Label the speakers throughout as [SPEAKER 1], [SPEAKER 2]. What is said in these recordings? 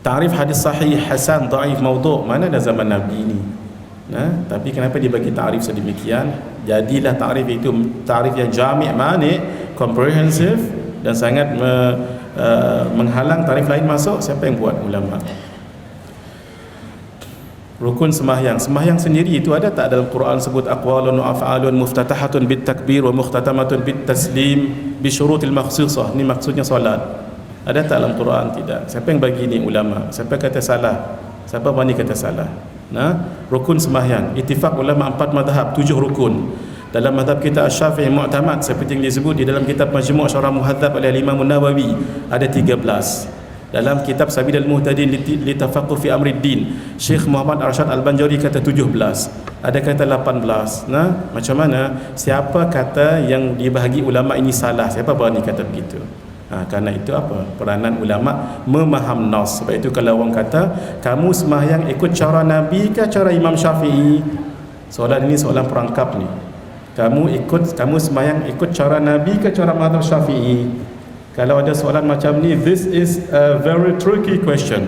[SPEAKER 1] Ta'rif hadis sahih, hasan, dhaif, maudhu' mana dah zaman Nabi ni. Tapi kenapa dia bagi ta'rif sedemikian? Jadilah ta'rif itu ta'rif yang jami', mani', comprehensive, dan sangat menghalang ta'rif lain masuk. Siapa yang buat? Ulama. Rukun sembahyang. Sembahyang sendiri itu ada tak dalam Quran sebut aqwalun wa af'alun muftatahatun bit takbir wa mukhtatamatun bit taslim bi syurutil makhsusah. Ni maksudnya solat. Ada tak dalam Quran? Tidak. Siapa yang bagi ni? Ulama. Siapa kata salah? Siapa berani kata salah? Rukun sembahyang. Ittifaq ulama 4 mazhab, 7 rukun. Dalam mazhab kita Asy-Syafi'i mu'tamad seperti yang disebut di dalam kitab Majmu' Syarah Muhadzab oleh Imam An-Nawawi ada 13. Dalam kitab Sabilul Muhtadin li tafaqquh fi amri din, Syekh Muhammad Arsyad Al-Banjari kata 17. Ada kata 18. Macam mana? Siapa kata yang dibahagi ulama ini salah? Siapa berani kata begitu? Kerana itu apa? Peranan ulama memaham nas. Sebab itu kalau orang kata kamu sembahyang ikut cara Nabi ke cara Imam Syafi'i? Soalan ini soalan perangkap ni. Kamu sembahyang ikut cara Nabi ke cara mazhab Syafi'i? Kalau ada soalan macam ni, this is a very tricky question.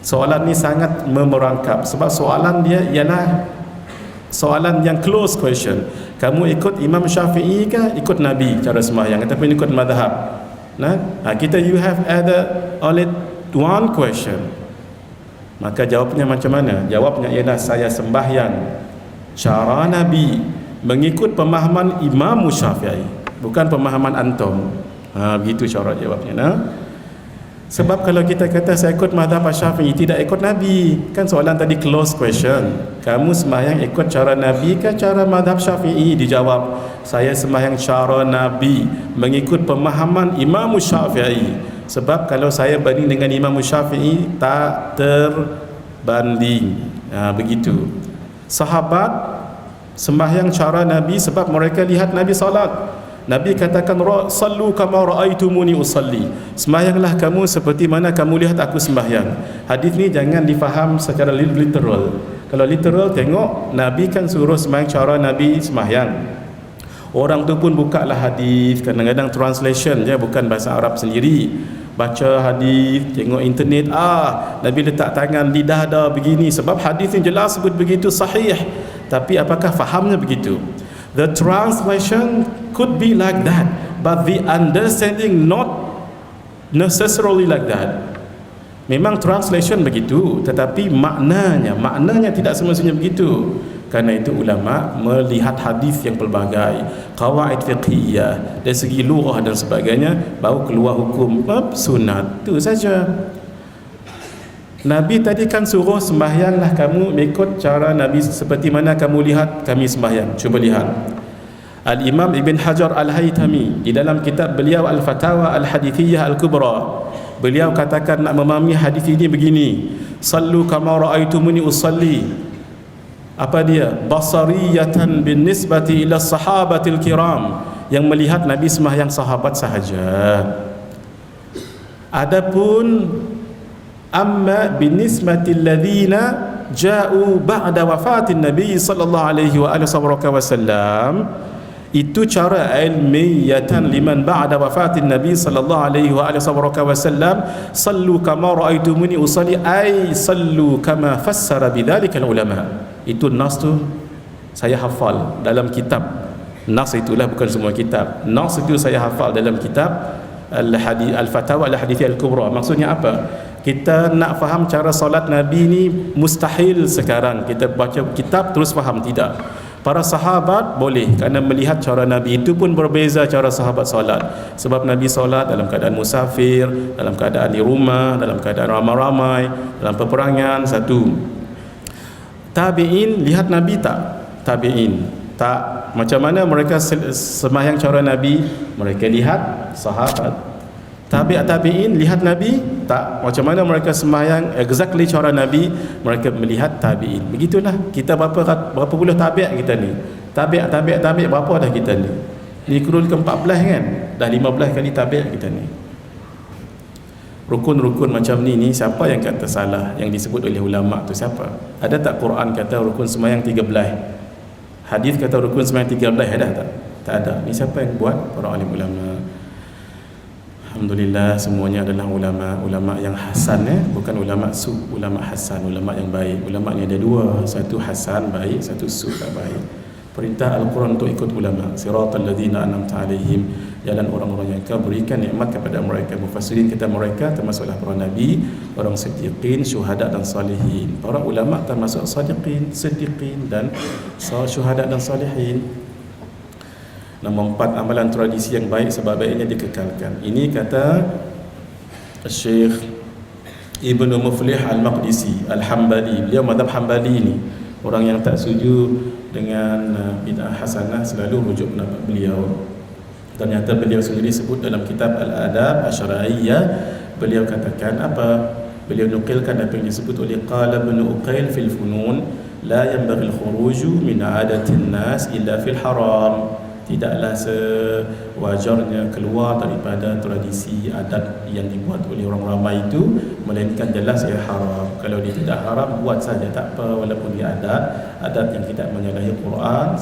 [SPEAKER 1] Soalan ni sangat memerangkap sebab soalan dia ialah soalan yang close question. Kamu ikut Imam Syafi'i ke ikut Nabi cara sembahyang ataupun ikut mazhab? Kita you have only one question. Maka jawabnya macam mana? Jawabnya ialah saya sembahyang cara Nabi mengikut pemahaman Imam Syafi'i, bukan pemahaman antum. Begitu cara jawabnya. Sebab kalau kita kata saya ikut mazhab Syafi'i tidak ikut Nabi, kan soalan tadi close question. Kamu sembahyang ikut cara Nabi ke cara mazhab Syafi'i? Dijawab saya sembahyang cara Nabi mengikut pemahaman Imam Syafi'i. Sebab kalau saya banding dengan Imam Syafi'i tak terbanding. Begitu. Sahabat sembahyang cara Nabi sebab mereka lihat Nabi salat. Nabi katakan sallu kama raaitumuni usalli. Sembahyanglah kamu seperti mana kamu lihat aku sembahyang. Hadis ni jangan difaham secara literal. Kalau literal tengok Nabi kan suruh sembahyang cara Nabi sembahyang. Orang tu pun bukalah hadis, kadang-kadang translation je, bukan bahasa Arab sendiri. Baca hadis, tengok internet, Nabi letak tangan di dada begini sebab hadis yang jelas sebut begitu sahih. Tapi apakah fahamnya begitu? The translation could be like that, but the understanding not necessarily like that. Memang translation begitu, tetapi maknanya tidak semestinya begitu. Karena itu ulama melihat hadis yang pelbagai, qawaid fiqhiyah, dari segi lughah dan sebagainya, baru keluar hukum sunat. Itu saja. Nabi tadi kan suruh sembahyanglah kamu mengikut cara Nabi seperti mana kamu lihat kami sembahyang. Cuba lihat Al-Imam Ibn Hajar Al-Haytami di dalam kitab beliau Al-Fatawa Al-Hadithiyah Al-Kubra, beliau katakan nak memahami hadis ini begini, sallu kama raaitumuni usalli. Apa dia? Basariyatan bin nisbati ila sahabatil kiram, yang melihat Nabi sembahyang sahabat sahaja. Adapun amma binismatil ladzina ja'u ba'da wafatin Nabi sallallahu alaihi wasallam, itu cara ilmiyatan liman ba'da wafatin Nabi sallallahu alaihi wasallam, sallu kama raaitumuni usalli, ay sallu kama fassara bidzalika ulama. Itu nas tu saya hafal dalam kitab. Nas itulah bukan semua kitab. Nas itu saya hafal dalam kitab Al-Fatawa Al-Hadithiyah Al-Kubra. Maksudnya apa? Kita nak faham cara solat Nabi ni mustahil sekarang kita baca kitab terus faham, tidak. Para sahabat boleh, kerana melihat cara Nabi itu pun berbeza cara sahabat solat. Sebab Nabi solat dalam keadaan musafir, dalam keadaan di rumah, dalam keadaan ramai-ramai, dalam peperangan. Satu. Tabi'in lihat Nabi tak? Tabi'in tak. Macam mana mereka sembahyang cara Nabi? Mereka lihat sahabat. Tabi'in lihat Nabi tak? Macam mana mereka sembahyang exactly cara Nabi? Mereka melihat tabi'in. Begitulah kita berapa puluh tabi' kita ni. Tabi' berapa dah kita ni? Ni kurun ke-14 kan? Dah 15 kali tabi' kita ni. Rukun-rukun macam ni siapa yang kata salah yang disebut oleh ulama tu siapa? Ada tak Quran kata rukun sembahyang 13? Hadis kata rukun sembahyang 13 ada tak? Tak ada. Ni siapa yang buat? Para alim ulama. Alhamdulillah semuanya adalah ulama yang hasan, bukan ulama su, ulama hasan, ulama yang baik. Ulama ni ada dua, satu hasan baik, satu su tak baik. Perintah Al-Quran untuk ikut ulama. Siratal ladzina an'amta alaihim, jalan orang-orang yang Kau berikan nikmat kepada mereka. Mufassirin kata mereka termasuklah para nabi, orang siddiqin, syuhada dan salihin. Para ulama termasuk siddiqin dan syuhada dan salihin. Nombor 4, amalan tradisi yang baik sebaik-baiknya dikekalkan. Ini kata Syekh Ibnu Muflih Al-Maqdisi Al-Hambali. Beliau mazhab Hambali ni. Orang yang tak setuju dengan bid'ah hasanah selalu rujuk pendapat beliau. Ternyata beliau sendiri sebut dalam kitab Al-Adab Asy-Syar'iyyah, beliau katakan apa? Beliau nukilkan apa yang disebut oleh qala Ibnu Uqail fil funun, la yanbaghi al-khuruju min 'adatin nas illa fil haram. Tidaklah sewajarnya keluar daripada tradisi adat yang dibuat oleh orang ramai itu, melainkan jelas ia haram. Kalau dia tidak haram, buat saja tak apa, walaupun dia adat yang tidak menyalahi Quran.